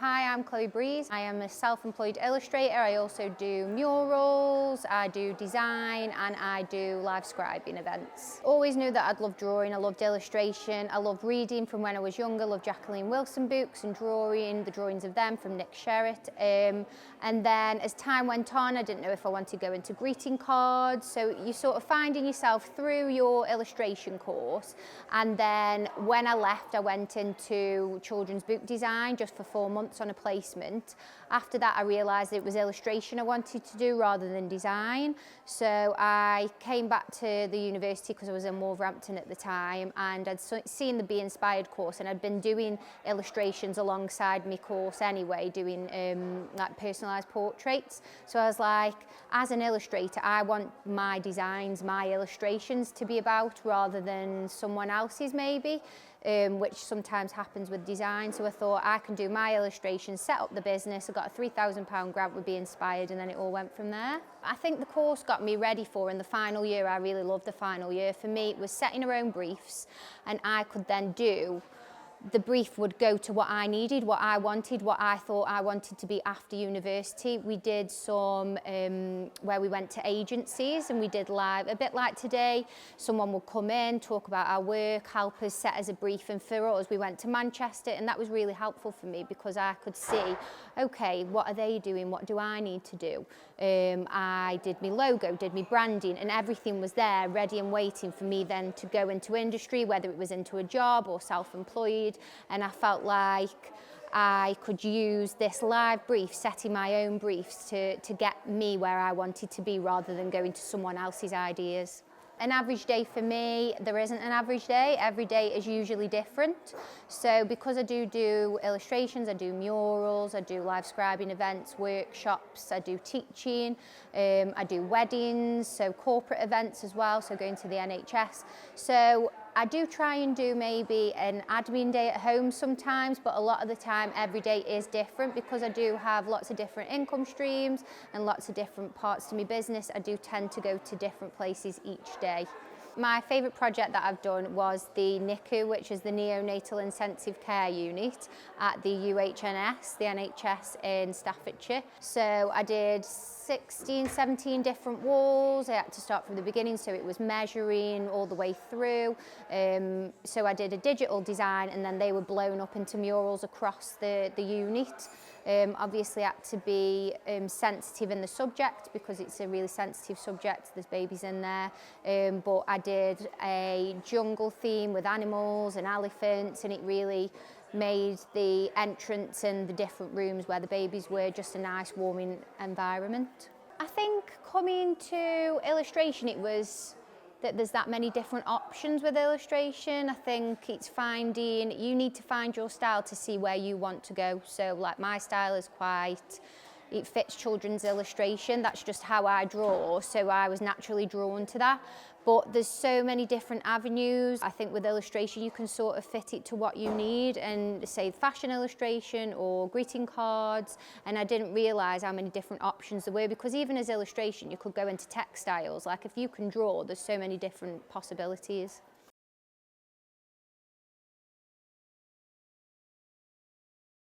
Hi, I'm Chloe Breeze. I am a self-employed illustrator. I also do murals, I do design, and I do live scribing events. Always knew that I'd love drawing, I loved illustration, I loved reading from when I was younger, I loved Jacqeline Wilson books and drawing, the drawings of them from Nick Sherritt. And then as time went on, I didn't know if I wanted to go into greeting cards. So you're sort of finding yourself through your illustration course. And then when I left, I went into children's book design just for 4 months on a placement. After that, I realised it was illustration I wanted to do rather than design. So I came back to the university because I was in Wolverhampton at the time, and I'd seen the Be Inspired course, and I'd been doing illustrations alongside my course anyway, doing like personalised portraits. So I was like, as an illustrator, I want my designs, my illustrations to be about rather than someone else's maybe. Which sometimes happens with design. So I thought I can do my illustrations, set up the business. I got a £3,000 grant with Be Inspired, and then it all went from there. I think the course got me ready for, in the final year, I really loved the final year. For me, it was setting our own briefs, and I could then do the brief would go to what I needed, what I wanted, what I thought I wanted to be after university. We did some where we went to agencies and we did live, a bit like today. Someone would come in, talk about our work, help us set as a brief, and for us we went to Manchester, and that was really helpful for me because I could see, okay, what are they doing, what do I need to do? I did my logo, did my branding, and everything was there ready and waiting for me then to go into industry, whether it was into a job or self-employed. And I felt like I could use this live brief, setting my own briefs to get me where I wanted to be rather than going to someone else's ideas. An average day for me, there isn't an average day. Every day is usually different. So because I do illustrations, I do murals, I do live scribing events, workshops, I do teaching, I do weddings, so corporate events as well, so going to the NHS. So I do try and do maybe an admin day at home sometimes, but a lot of the time every day is different because I do have lots of different income streams and lots of different parts to my business. I do tend to go to different places each day. My favourite project that I've done was the NICU, which is the Neonatal Intensive Care Unit at the UHNS, the NHS in Staffordshire. So I did 16, 17 different walls. I had to start from the beginning, so it was measuring all the way through. So I did a digital design, and then they were blown up into murals across the unit. Obviously I had to be sensitive in the subject because it's a really sensitive subject, there's babies in there, but I did a jungle theme with animals and elephants, and it really made the entrance and the different rooms where the babies were just a nice warming environment. I think coming to illustration, it was that there's that many different options with illustration. I think it's finding, you need to find your style to see where you want to go. So like my style is quite, it fits children's illustration. That's just how I draw. So I was naturally drawn to that. But there's so many different avenues. I think with illustration, you can sort of fit it to what you need, and say fashion illustration or greeting cards. And I didn't realise how many different options there were, because even as illustration, you could go into textiles. Like if you can draw, there's so many different possibilities.